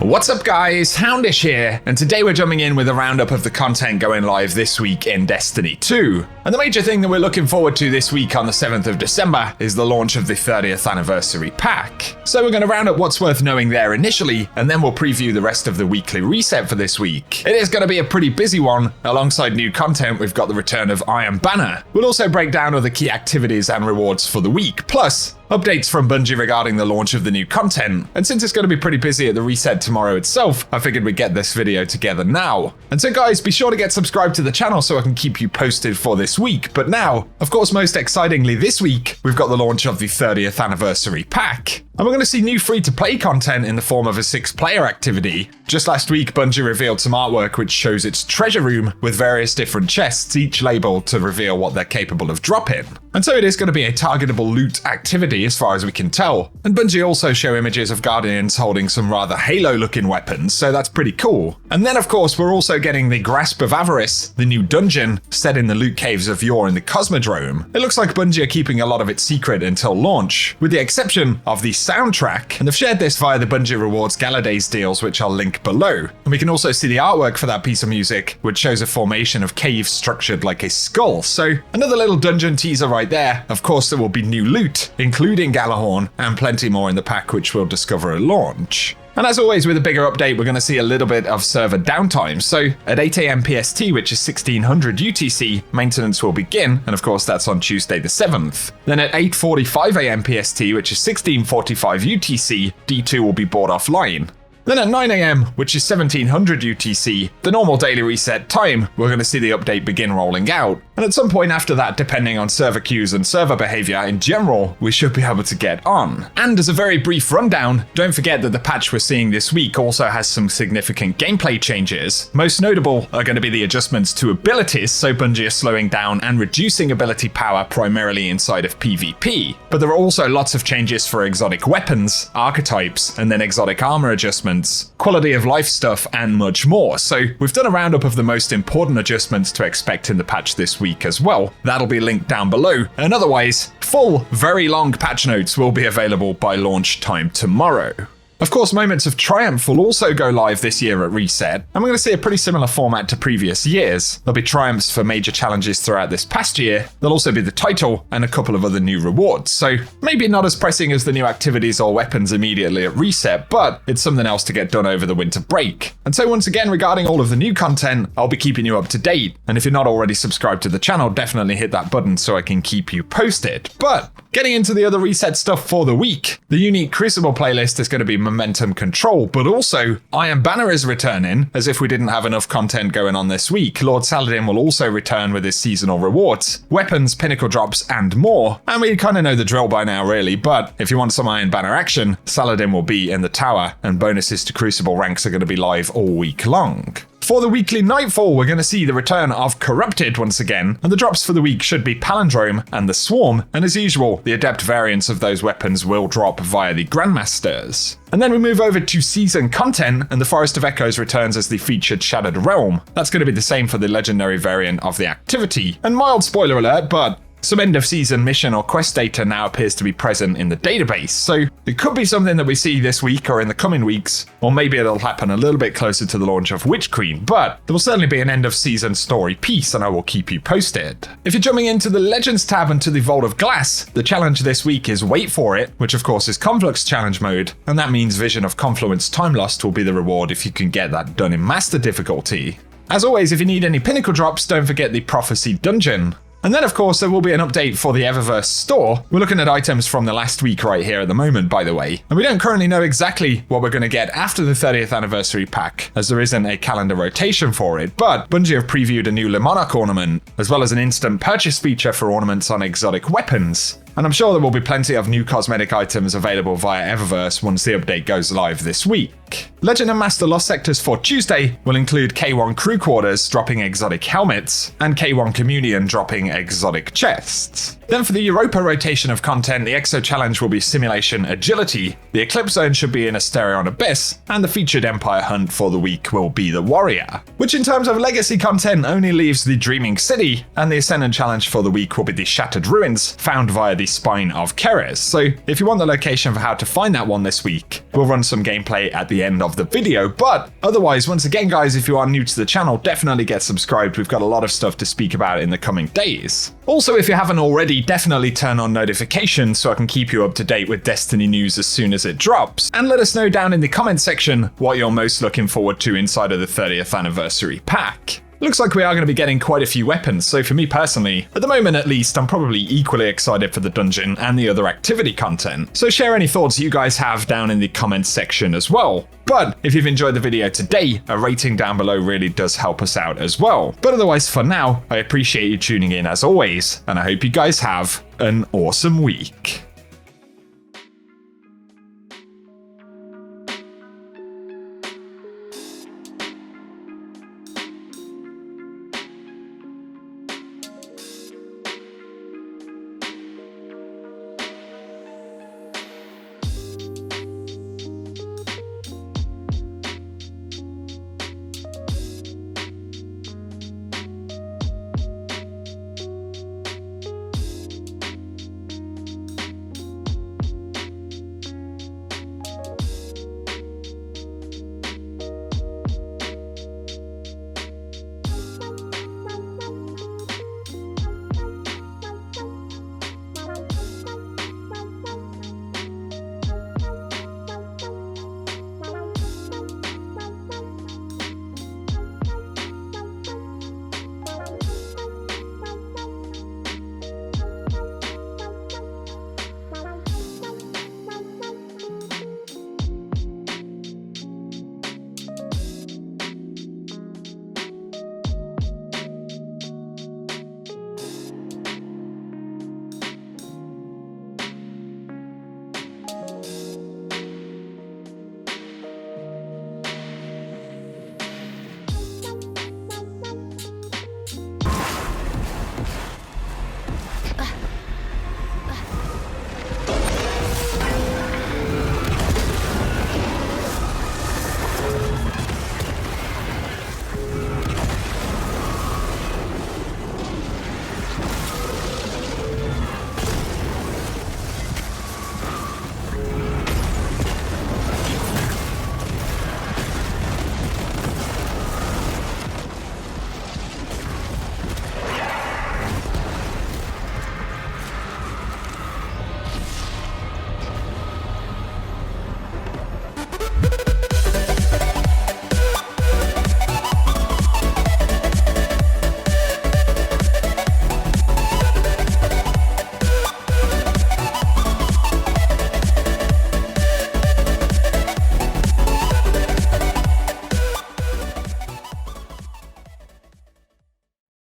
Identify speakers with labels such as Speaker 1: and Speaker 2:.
Speaker 1: What's up guys, Houndish here, and today we're jumping in with a roundup of the content going live this week in Destiny 2. And the major thing that we're looking forward to this week on the 7th of December is the launch of the 30th anniversary pack. So we're going to round up what's worth knowing there initially, and then we'll preview the rest of the weekly reset for this week. It is going to be a pretty busy one. Alongside new content, we've got the return of Iron Banner. We'll also break down other key activities and rewards for the week, plus updates from Bungie regarding the launch of the new content. And since it's going to be pretty busy at the reset tomorrow itself, I figured we'd get this video together now. And so guys, be sure to get subscribed to the channel so I can keep you posted for this week. But now, of course, most excitingly this week, we've got the launch of the 30th anniversary pack. And we're going to see new free-to-play content in the form of a 6-player activity. Just last week, Bungie revealed some artwork which shows its treasure room with various different chests, each labeled to reveal what they're capable of dropping. And so it is going to be a targetable loot activity as far as we can tell. And Bungie also show images of Guardians holding some rather Halo-looking weapons, so that's pretty cool. And then of course we're also getting the Grasp of Avarice, the new dungeon set in the loot caves of yore in the Cosmodrome. It looks like Bungie are keeping a lot of it secret until launch, with the exception of the soundtrack, and they've shared this via the Bungie Rewards Gala Days deals, which I'll link below. And we can also see the artwork for that piece of music, which shows a formation of caves structured like a skull. So another little dungeon teaser right there. Of course there will be new loot, including GJALLARHORN, and plenty more in the pack which we'll discover at launch. And as always with a bigger update, we're going to see a little bit of server downtime. So at 8 AM PST, which is 1600 UTC, maintenance will begin, and of course that's on Tuesday the 7th. Then at 8:45 AM PST, which is 1645 UTC, D2 will be brought offline. Then at 9 AM, which is 1700 UTC, the normal daily reset time, we're going to see the update begin rolling out. And at some point after that, depending on server queues and server behavior in general, we should be able to get on. And as a very brief rundown, don't forget that the patch we're seeing this week also has some significant gameplay changes. Most notable are going to be the adjustments to abilities, so Bungie are slowing down and reducing ability power primarily inside of PvP. But there are also lots of changes for exotic weapons, archetypes, and then exotic armor adjustments, quality of life stuff, and much more. So we've done a roundup of the most important adjustments to expect in the patch this week as well. That'll be linked down below. And otherwise, full, very long patch notes will be available by launch time tomorrow. Of course, Moments of Triumph will also go live this year at Reset, and we're going to see a pretty similar format to previous years. There'll be triumphs for major challenges throughout this past year, there'll also be the title and a couple of other new rewards, so maybe not as pressing as the new activities or weapons immediately at Reset, but it's something else to get done over the winter break. And so once again, regarding all of the new content, I'll be keeping you up to date, and if you're not already subscribed to the channel, definitely hit that button so I can keep you posted. But getting into the other Reset stuff for the week, the unique Crucible playlist is going to be Momentum Control, but also Iron Banner is returning, as if we didn't have enough content going on this week. Lord Saladin will also return with his seasonal rewards, weapons, pinnacle drops, and more. And we kind of know the drill by now really, but if you want some Iron Banner action, Saladin will be in the tower, and bonuses to Crucible ranks are going to be live all week long. For the weekly Nightfall, we're going to see the return of Corrupted once again, and the drops for the week should be Palindrome and the Swarm, and as usual, the adept variants of those weapons will drop via the Grandmasters. And then we move over to season content, and the Forest of Echoes returns as the featured Shattered Realm. That's going to be the same for the legendary variant of the activity. And mild spoiler alert, but some end-of-season mission or quest data now appears to be present in the database, so it could be something that we see this week or in the coming weeks, or maybe it'll happen a little bit closer to the launch of Witch Queen, but there will certainly be an end-of-season story piece, and I will keep you posted. If you're jumping into the Legends tab and to the Vault of Glass, the challenge this week is Wait For It, which of course is Conflux challenge mode, and that means Vision of Confluence Time Lost will be the reward if you can get that done in Master difficulty. As always, if you need any pinnacle drops, don't forget the Prophecy Dungeon. And then of course there will be an update for the Eververse store. We're looking at items from the last week right here at the moment, by the way. And we don't currently know exactly what we're going to get after the 30th anniversary pack, as there isn't a calendar rotation for it, but Bungie have previewed a new Le Monarch ornament, as well as an instant purchase feature for ornaments on exotic weapons. And I'm sure there will be plenty of new cosmetic items available via Eververse once the update goes live this week. Legend and Master Lost Sectors for Tuesday will include K1 Crew Quarters dropping exotic helmets, and K1 Communion dropping exotic chests. Then for the Europa rotation of content, the Exo Challenge will be Simulation Agility, the Eclipse Zone should be in Asterion Abyss, and the featured Empire Hunt for the week will be the Warrior. Which in terms of legacy content only leaves the Dreaming City, and the Ascendant Challenge for the week will be the Shattered Ruins, found via the the Spine of Keres. So if you want the location for how to find that one this week, we'll run some gameplay at the end of the video. But otherwise, once again, guys, if you are new to the channel, definitely get subscribed. We've got a lot of stuff to speak about in the coming days. Also, if you haven't already, definitely turn on notifications so I can keep you up to date with Destiny news as soon as it drops. And let us know down in the comment section what you're most looking forward to inside of the 30th anniversary pack. Looks like we are going to be getting quite a few weapons, so for me personally, at the moment at least, I'm probably equally excited for the dungeon and the other activity content. So share any thoughts you guys have down in the comments section as well. But if you've enjoyed the video today, a rating down below really does help us out as well. But otherwise for now, I appreciate you tuning in as always, and I hope you guys have an awesome week.